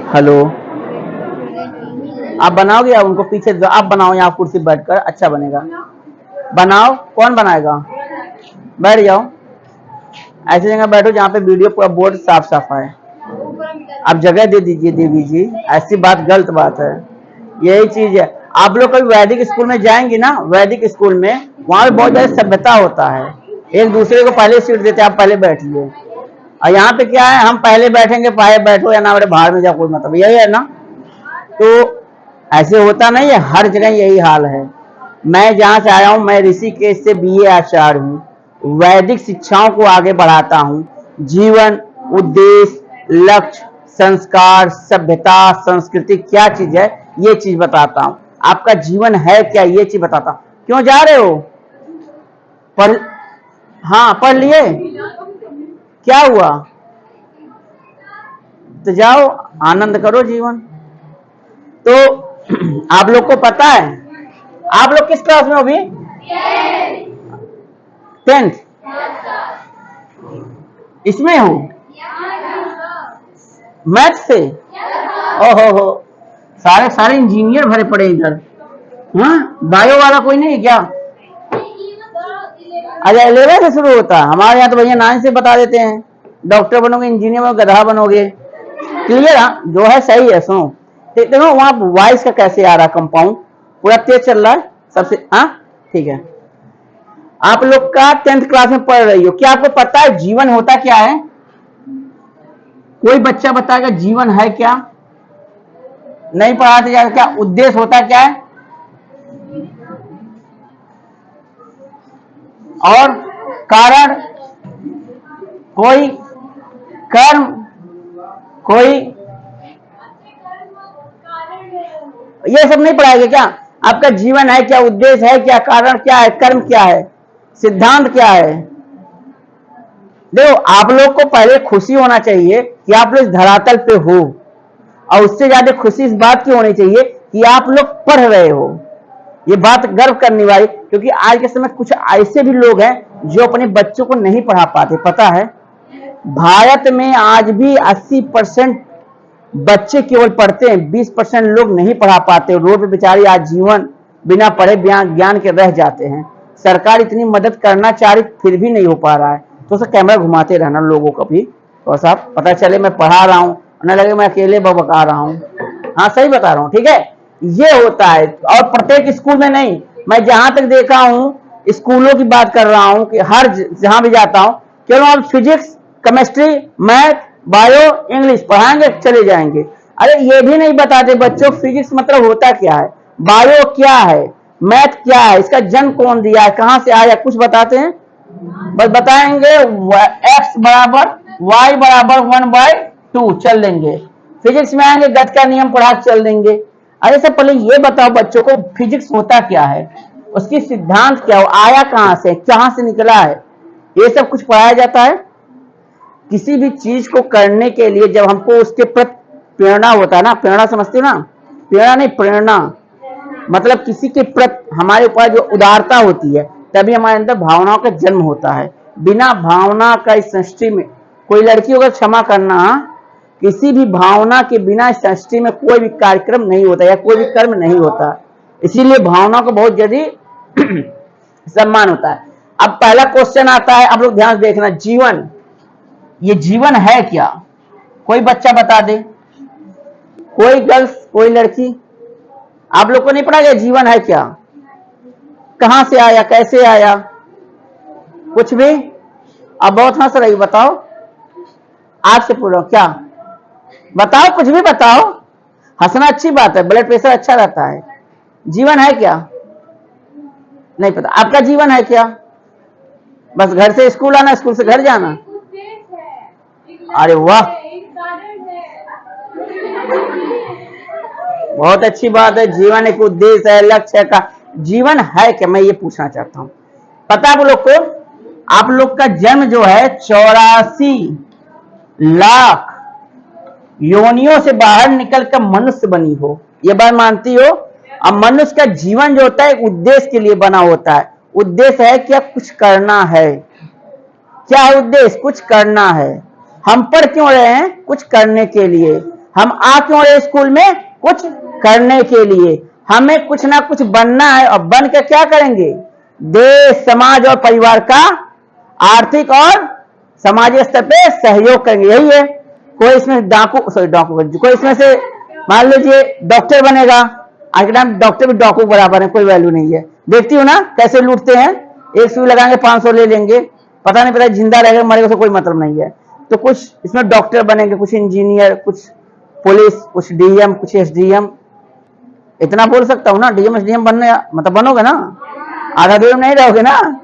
Hello. आप बनाओगे या उनको पीछे दो? आप बनाओ यहाँ कुर्सी बैठकर, अच्छा बनेगा। बनाओ, कौन बनाएगा? बैठ जाओ, ऐसी जगह बैठो जहाँ पे वीडियो पूरा बोर्ड साफ साफ आए। आप जगह दे दीजिए देवी जी, ऐसी बात गलत बात है। यही चीज है। आप लोग कभी वैदिक स्कूल में जाएंगे ना, वैदिक स्कूल में वहां पे बहुत ज्यादा सभ्यता होता है। एक दूसरे को पहले सीट देते हैं, आप पहले बैठिए। और यहाँ पे क्या है, हम पहले बैठेंगे, पहले बैठो या ना मेरे बाहर में जाओ, कोई मतलब यही है ना। तो ऐसे होता नहीं है, हर जगह यही हाल है। मैं जहां से आया हूं, मैं ऋषिकेश से बीए आचार्य हूं। वैदिक शिक्षाओं को आगे बढ़ाता हूं। जीवन, उद्देश्य, लक्ष्य, संस्कार, सभ्यता, संस्कृति क्या चीज है, ये चीज बताता हूं। आपका जीवन है क्या, ये चीज बताता हूं। क्यों जा रहे हो? पढ़, हाँ पढ़ लिए, क्या हुआ? तो जाओ, आनंद करो जीवन। तो आप लोग को पता है, आप लोग किस क्लास में हो अभी? 10th। इसमें हो? मैथ से? ओहो हो, सारे सारे इंजीनियर भरे पड़े इधर। हाँ, बायो वाला कोई नहीं क्या? अच्छा, 11 से शुरू होता है। हमारे यहाँ तो भैया 9 से बता देते हैं। डॉक्टर बनोगे, इंजीनियर बनोगे, गधा बनोगे। क्लियर? जो है सही है। सुनो, देखो वहां वॉइस का कैसे आ रहा, कंपाउंड पूरा तेज चल रहा है सबसे। हाँ ठीक है। आप लोग का 10th क्लास में पढ़ रही हो, क्या आपको पता है जीवन होता क्या है? कोई बच्चा बताएगा जीवन है क्या? नहीं पढ़ाते जाएगा क्या? उद्देश्य होता क्या है? और कारण, कोई कर्म, कोई ये सब नहीं पढ़ाएगा क्या? आपका जीवन है क्या, उद्देश्य है क्या, कारण क्या है, कर्म क्या है, सिद्धांत क्या है? देखो, आप लोग को पहले खुशी होना चाहिए कि आप लोग इस धरातल पे हो, और उससे ज्यादा खुशी इस बात की होनी चाहिए कि आप लोग पढ़ रहे हो। ये बात गर्व करने वाली, क्योंकि आज के समय कुछ ऐसे भी लोग हैं जो अपने बच्चों को नहीं पढ़ा पाते। पता है, भारत में आज भी 80% बच्चे केवल पढ़ते हैं, 20% लोग नहीं पढ़ा पाते। रोड पे बेचारे आज जीवन बिना पढ़े ज्ञान के रह जाते हैं। सरकार इतनी मदद करना चाह रही, फिर भी नहीं हो पा रहा है। तो सर कैमरा घुमाते रहना लोगों को भी, तो साहब पता चले मैं पढ़ा रहा हूँ, न लगे मैं अकेले बका रहा हूँ। हाँ सही बता रहा हूँ, ठीक है। ये होता है, और प्रत्येक स्कूल में नहीं, मैं जहां तक देखा हूं स्कूलों की बात कर रहा हूं कि हर जहां भी जाता हूं, केवल आप physics, chemistry, math, bio, English पढ़ाएंगे, चले जाएंगे। अरे ये भी नहीं बताते बच्चों फिजिक्स मतलब होता क्या है, बायो क्या है, मैथ क्या है, इसका जन्म कौन दिया है, कहां से आया, कुछ बताते हैं? बस बताएंगे x बराबर y बराबर 1/2 चल देंगे। फिजिक्स में आएंगे, गति का नियम पढ़ा चल देंगे। अरे सर पहले ये बताओ बच्चों को फिजिक्स होता क्या है, उसकी सिद्धांत क्या हो, आया कहां से निकला है, ये सब कुछ पढ़ाया जाता है। किसी भी चीज को करने के लिए जब हमको उसके प्रति प्रेरणा होता है ना, प्रेरणा समझते हो ना, प्रेरणा नहीं प्रेरणा, मतलब किसी के प्रति हमारे ऊपर जो उदारता होती है, तभी हमारे अंदर भावनाओं का जन्म होता है। बिना भावना का इस सृष्टि में, कोई लड़की होकर क्षमा करना, किसी भी भावना के बिना इस सृष्टि में कोई भी कार्यक्रम नहीं होता या कोई भी कर्म नहीं होता। इसीलिए भावना को बहुत जल्दी सम्मान होता है। अब पहला क्वेश्चन आता है, आप लोग ध्यान से देखना, जीवन, ये जीवन है क्या? कोई बच्चा बता दे, कोई गर्ल्स, कोई लड़की। आप लोग को नहीं पढ़ा गया जीवन है क्या, कहां से आया, कैसे आया, कुछ भी? अब बहुत हंस रही, बताओ, आपसे पूछो क्या, बताओ कुछ भी बताओ। हंसना अच्छी बात है, ब्लड प्रेशर अच्छा रहता है। जीवन है क्या? नहीं पता। आपका जीवन है क्या? बस घर से स्कूल आना, स्कूल से घर जाना। अरे वाह, बहुत अच्छी बात है। जीवन एक उद्देश्य है, लक्ष्य का जीवन है क्या, मैं ये पूछना चाहता हूं। पता है आप लोग को, आप लोग का जन्म जो है 84 लाख योनियों से बाहर निकलकर मनुष्य बनी हो, ये बात मानती हो? अब मनुष्य का जीवन जो होता है उद्देश्य के लिए बना होता है। उद्देश्य है क्या, कुछ करना है। क्या है उद्देश्य? कुछ करना है। हम पढ़ क्यों रहे हैं? कुछ करने के लिए। हम आ क्यों रहे स्कूल में? कुछ करने के लिए। हमें कुछ ना कुछ बनना है, और बन के क्या करेंगे? देश, समाज और परिवार का आर्थिक और समाजीय स्तर पे सहयोग करेंगे। यही है। कोई इसमें डाकू कोई इसमें से मान लीजिए डॉक्टर बनेगा। आज के टाइम डॉक्टर भी डाकू बराबर है, कोई वैल्यू नहीं है। देखती हो ना कैसे लूटते हैं, एक सुई लगाएंगे 500 ले लेंगे, पता नहीं पता जिंदा रहेगा मरेगा तो कोई मतलब नहीं है। तो कुछ इसमें डॉक्टर बनेंगे, कुछ इंजीनियर, कुछ पुलिस, कुछ डीएम, कुछ एसडीएम। इतना बोल सकता हूँ ना, डीएम एसडीएम बनने मतलब बनोगे ना, आधा दूर नहीं रहोगे ना।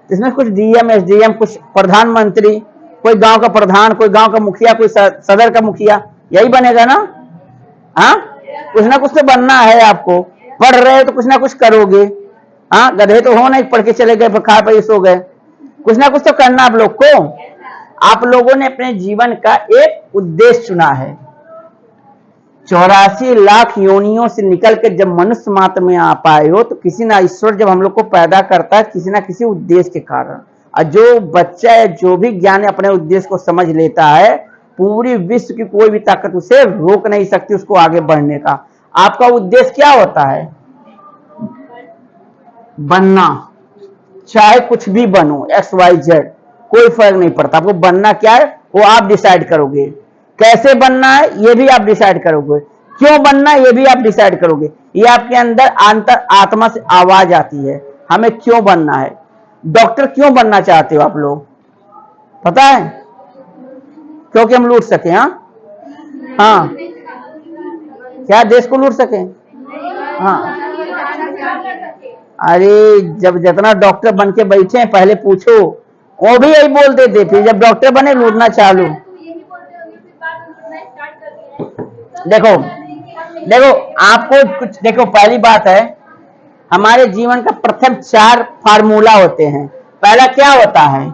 इसमें कुछ डीएम एसडीएम, कुछ प्रधानमंत्री, कोई गांव का प्रधान, कोई गांव का मुखिया, कोई सदर का मुखिया, यही बनेगा ना। हाँ, कुछ ना कुछ तो बनना है आपको। पढ़ रहे हो तो कुछ ना कुछ करोगे। हाँ, गधे तो हो नहीं पढ़ के चले गए, खा पे सो गए। कुछ ना कुछ तो करना आप लोग को। आप लोगों ने अपने जीवन का एक उद्देश्य चुना है। 84 लाख योनियों से निकल के जब मनुष्य मात्र में आ पाए हो, तो किसी ना ईश्वर जब हम लोग को पैदा करता है किसी ना किसी उद्देश्य के कारण। और जो बच्चा है, जो भी ज्ञान अपने उद्देश्य को समझ लेता है, पूरी विश्व की कोई भी ताकत उसे रोक नहीं सकती उसको आगे बढ़ने का। आपका उद्देश्य क्या होता है? बनना। चाहे कुछ भी बनो, XYZ, कोई फर्क नहीं पड़ता। आपको बनना क्या है वो आप डिसाइड करोगे। कैसे बनना है ये भी आप डिसाइड करोगे। क्यों बनना है ये भी आप डिसाइड करोगे। ये आपके अंदर अंतर आत्मा से आवाज आती है, हमें क्यों बनना है। डॉक्टर क्यों बनना चाहते हो आप लोग? पता है? क्योंकि हम लूट सके। हाँ, क्या देश को लूट सके? हाँ, अरे जब जितना डॉक्टर बन के बैठे हैं पहले पूछो, वो भी यही बोलते थे, फिर जब डॉक्टर बने लूटना चालू। देखो देखो आपको कुछ देखो, पहली बात है हमारे जीवन का प्रथम 4 फार्मूला होते हैं। पहला क्या होता है?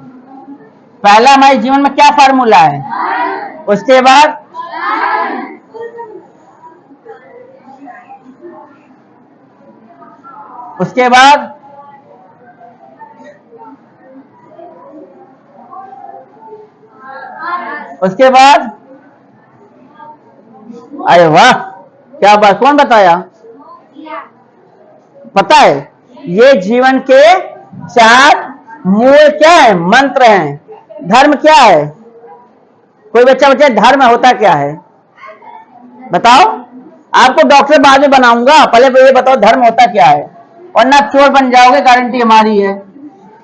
पहला हमारे जीवन में क्या फार्मूला है? उसके बाद उसके बाद उसके बाद अरे वाह, क्या बात, कौन बताया? पता है ये जीवन के 4 मूल क्या है? मंत्र हैं। धर्म क्या है? कोई बच्चा धर्म होता क्या है? बताओ। आपको डॉक्टर बाद में बनाऊंगा, पहले ये बताओ धर्म होता क्या है, वरना आप चोर बन जाओगे, गारंटी हमारी है।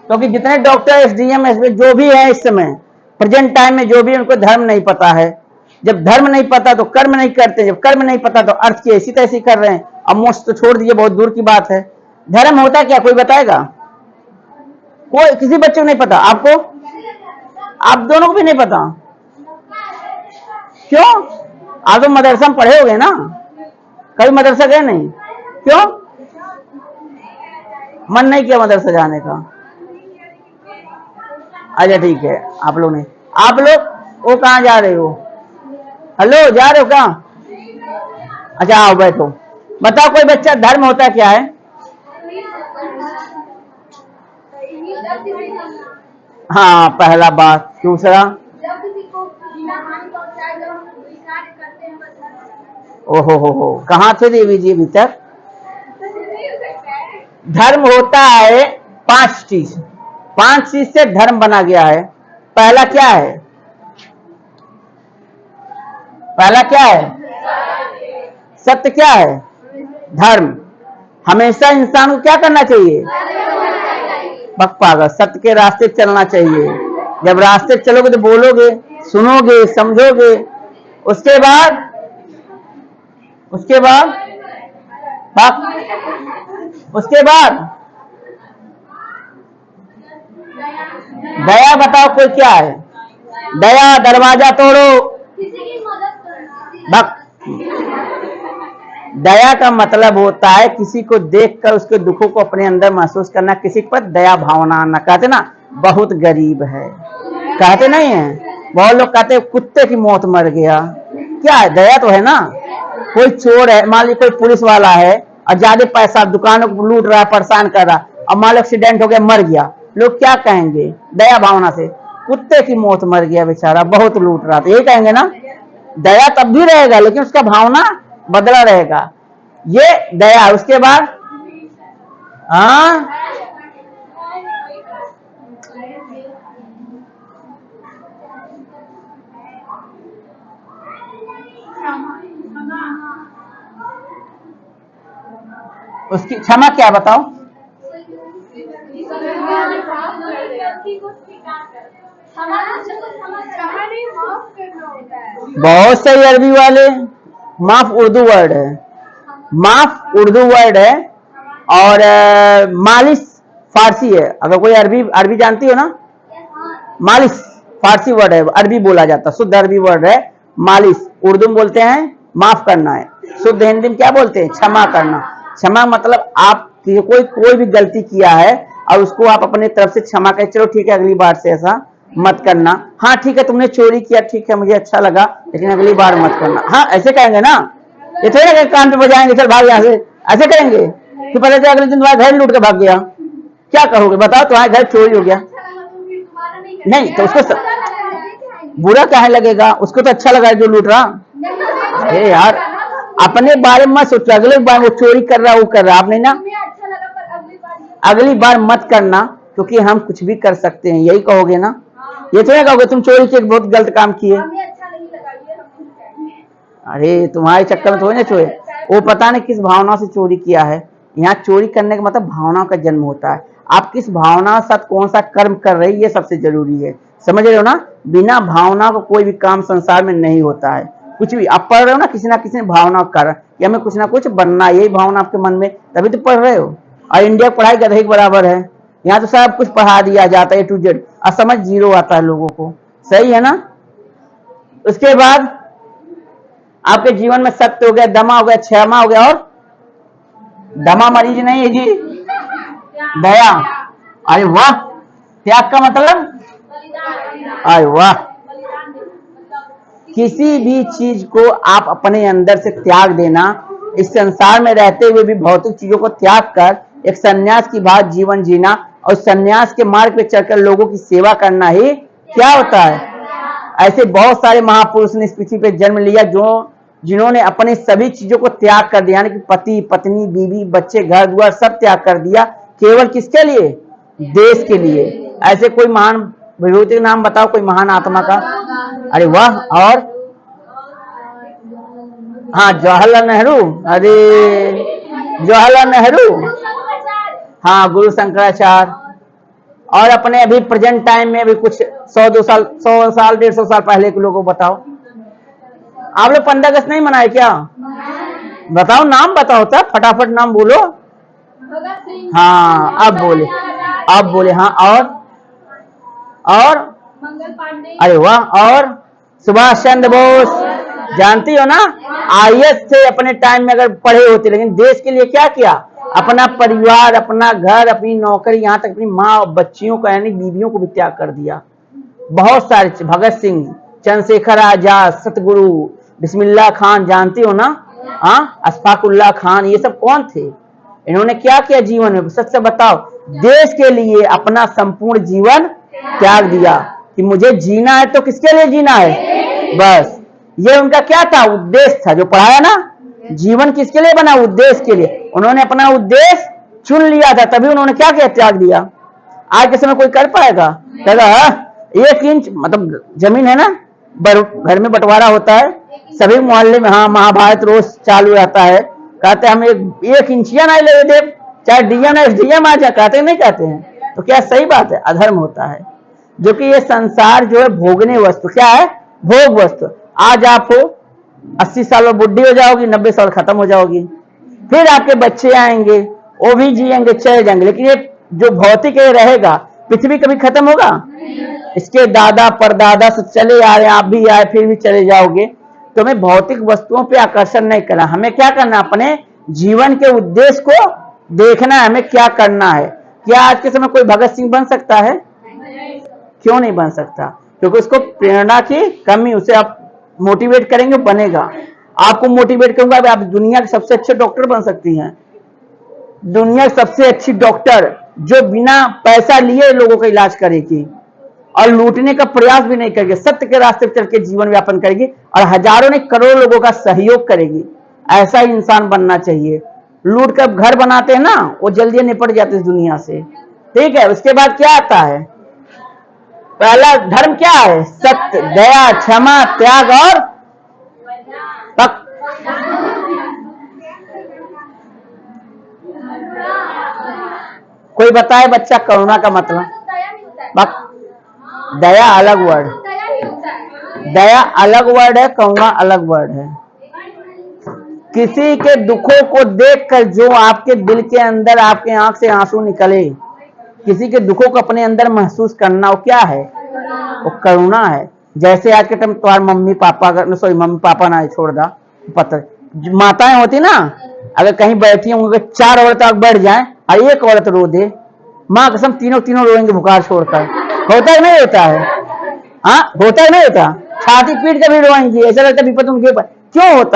क्योंकि जितने डॉक्टर, एसडीएम, जो भी है इस समय प्रेजेंट टाइम में, जो भी उनको धर्म नहीं पता है। जब धर्म नहीं पता तो कर्म नहीं करते, जब कर्म नहीं पता तो अर्थ की ऐसी तैसी कर रहे हैं। अब मोक्ष तो छोड़ दीजिए, बहुत दूर की बात है। धर्म होता क्या कोई बताएगा? कोई किसी बच्चे को नहीं पता। आपको, आप दोनों को भी नहीं पता। क्यों? आप तो मदरसा में पढ़े होगे ना, कभी मदरसा गए नहीं? क्यों मन नहीं किया मदरसा जाने का? अच्छा ठीक है, आप लोग नहीं। आप लोग वो कहाँ जा रहे हो? हेलो, जा रहे हो कहाँ? अच्छा आओ बैठो। बताओ कोई बच्चा धर्म होता क्या है? हाँ, पहला बात। दूसरा, ओहो, कहाँ थे देवी जी अभी तक? धर्म होता है 5 चीज। 5 चीज से धर्म बना गया है। पहला क्या है? पहला क्या है? सत्य। क्या है? धर्म। हमेशा इंसान को क्या करना चाहिए? पागल, सत्य के रास्ते चलना चाहिए। जब रास्ते चलोगे तो बोलोगे, सुनोगे, समझोगे। उसके बाद उसके बाद दया। बताओ कोई क्या है? दया, दरवाजा तोड़ो। दया का मतलब होता है किसी को देखकर उसके दुखों को अपने अंदर महसूस करना, किसी पर दया भावना आना। कहते ना बहुत गरीब है, कहते नहीं है? बहुत लोग कहते कुत्ते की मौत मर गया। क्या है? दया तो है ना। कोई चोर है, मान लीजिए कोई पुलिस वाला है और ज्यादा पैसा दुकानों को लूट रहा है, परेशान कर रहा, और मान लो एक्सीडेंट हो गया, मर गया, लोग क्या कहेंगे? दया भावना से कुत्ते की मौत मर गया बेचारा, बहुत लूट रहा था, यही कहेंगे ना। दया तब भी रहेगा लेकिन उसका भावना बदला रहेगा। ये दया। उसके बाद हाँ, उसकी क्षमा क्या बताओ? बहुत सही अरबी वाले। माफ उर्दू वर्ड है, माफ उर्दू वर्ड है और मालिश फारसी है। अगर कोई अरबी अरबी जानती हो ना, मालिश फारसी वर्ड है, अरबी बोला जाता, शुद्ध अरबी वर्ड है मालिश। उर्दू में बोलते हैं माफ करना है, शुद्ध हिंदी में क्या बोलते हैं? क्षमा करना। क्षमा मतलब आप कोई भी गलती किया है और उसको आप अपने तरफ से क्षमा करें, चलो ठीक है अगली बार से ऐसा मत करना। हाँ ठीक है तुमने चोरी किया, ठीक है मुझे अच्छा लगा, लेकिन अगली बार मत करना। हाँ ऐसे कहेंगे ना, ये थोड़ी ना कान पे बजाएंगे चल भाग यहाँ से, ऐसे कहेंगे कि पता चला अगले दिन तुम्हारा घर लूट के भाग गया, क्या करोगे बताओ? तुम्हारे घर चोरी हो गया, नहीं तो उसको बुरा काहे लगेगा? उसको तो अच्छा लगा जो लूट रहा। अरे यार अपने बारे में मत सोचो, अगले बार वो चोरी कर रहा वो कर रहा, आपने ना अगली बार मत करना, क्योंकि हम कुछ भी कर सकते हैं, यही कहोगे ना। ये थोड़ा कहोगे तुम चोरी के बहुत गलत काम किए। अरे तुम्हारे चक्कर में थोड़ी ना चोरी, वो पता नहीं किस भावना से चोरी किया है। यहाँ चोरी करने का मतलब भावना का जन्म होता है। आप किस भावना के साथ कौन सा कर्म कर रहे हैं ये सबसे जरूरी है, समझ रहे हो ना? बिना भावना को कोई भी काम संसार में नहीं होता है। कुछ भी आप पढ़ रहे हो ना किसी भावना का कारण, या हमें कुछ ना कुछ बनना, यही भावना आपके मन में, तभी तो पढ़ रहे हो। और इंडिया पढ़ाई गधे के बराबर है, यहाँ तो सब कुछ पढ़ा दिया जाता है A to Z, और समझ जीरो आता है लोगों को, सही है ना? उसके बाद आपके जीवन में सत्य हो गया, दमा हो गया, क्षमा हो गया, और दमा मरीज नहीं है जी, दया। अरे वाह, त्याग का मतलब, अरे वाह, किसी भी चीज को आप अपने अंदर से त्याग देना, इस संसार में रहते हुए भी भौतिक चीजों को त्याग कर एक सन्यास की बात जीवन जीना, और सन्यास के मार्ग पे चलकर लोगों की सेवा करना ही क्या होता है। ऐसे बहुत सारे महापुरुष ने इस पृथ्वी पे जन्म लिया जिन्होंने अपने सभी चीजों को त्याग कर दिया, यानी कि पति पत्नी बीवी बच्चे घर द्वार सब त्याग कर दिया, केवल किसके लिए? देश के लिए। ऐसे कोई महान विभूति का नाम बताओ, कोई महान आत्मा का। अरे वाह, और हाँ जवाहरलाल नेहरू, अरे जवाहरलाल नेहरू, हाँ गुरु शंकराचार्य, और अपने अभी प्रेजेंट टाइम में भी कुछ 100 साल 150 साल पहले के लोगों को बताओ। आप लोग 15 अगस्त नहीं मनाए क्या? बताओ नाम बताओ, तब फटाफट नाम बोलो। हाँ अब बोले हाँ, और अरे वाह, और सुभाष चंद्र बोस, जानती हो ना? IAS से अपने टाइम में अगर पढ़े होते, लेकिन देश के लिए क्या किया? अपना परिवार, अपना घर, अपनी नौकरी, यहाँ तक अपनी माँ और बच्चियों का यानी बीवियों को भी त्याग कर दिया। बहुत सारे, भगत सिंह, चंद्रशेखर आजाद, सतगुरु, बिस्मिल्लाह खान, जानती हो ना? हाँ अशफाकुल्लाह खान, ये सब कौन थे? इन्होंने क्या किया जीवन में? सच से बताओ। देश के लिए अपना संपूर्ण जीवन त्याग दिया कि मुझे जीना है तो किसके लिए जीना है, बस ये उनका क्या था? उद्देश्य था, जो पढ़ाया ना, जीवन किसके लिए बना? उद्देश्य के लिए। उन्होंने अपना उद्देश्य चुन लिया था, तभी उन्होंने क्या किया? त्याग दिया। आज के समय कोई कर पाएगा? कहेगा 1 इंच मतलब जमीन है ना, घर में बंटवारा होता है, सभी मोहल्ले में, हाँ महाभारत रोज चालू रहता है, कहते हैं हम 1 इंचिया नहीं ले दे, चाहे डीएम है SDM आ जाए, कहते नहीं कहते हैं? तो क्या सही बात है? अधर्म होता है। जो कि ये संसार जो है भोगने वस्तु, क्या है? भोग वस्तु। आज आप हो 80 साल में बुढ़ी हो जाओगी, 90 साल खत्म हो जाओगी, फिर आपके बच्चे आएंगे, वो भी जिएंगे चले जाएंगे, लेकिन ये जो भौतिक है रहेगा। पृथ्वी कभी खत्म होगा? इसके दादा परदादा से चले आ रहे हैं, आप भी आए फिर भी चले जाओगे। तो हमें भौतिक वस्तुओं पे आकर्षण नहीं करना, हमें क्या करना? अपने जीवन के उद्देश्य को देखना है, हमें क्या करना है। क्या आज के समय कोई भगत सिंह बन सकता है? क्यों नहीं बन सकता? क्योंकि उसको प्रेरणा की कमी, उसे आप मोटिवेट करेंगे बनेगा। आपको मोटिवेट करूंगा, आप दुनिया के सबसे अच्छे डॉक्टर बन सकती हैं, दुनिया की सबसे अच्छी डॉक्टर जो बिना पैसा लिए लोगों का इलाज करेगी। और लूटने का प्रयास भी नहीं करेगी, सत्य के रास्ते पर चल के जीवन यापन करेगी और हजारों नहीं करोड़ों लोगों का सहयोग करेगी। ऐसा ही इंसान बनना चाहिए। लूट कर घर बनाते हैं ना, वो जल्दी निपट जाते इस दुनिया से। ठीक है, उसके बाद क्या आता है? पहला धर्म क्या है? सत्य, दया, क्षमा, त्याग और कोई बताए बच्चा करुणा का मतलब? दया अलग वर्ड, दया अलग वर्ड है, करुणा अलग वर्ड है। किसी के दुखों को देखकर जो आपके दिल के अंदर, आपके आंख से आंसू निकले, किसी के दुखों को अपने अंदर महसूस करना, वो क्या है? वो करुणा है। जैसे आज के टाइम तुम्हारे मम्मी पापा ना छोड़ दा, पता माताएं होती ना, अगर कहीं बैठी होंगे, 4 औरत बैठ जाए और एक औरत रो दे, माँ कसम तीनों रोएंगे बुखार छोड़कर। होता है नहीं होता है? हाँ, होता है नहीं होता? छाती पीट कर भी रोएंगी, ऐसा लगता है विपद उनके ऊपर। क्यों होता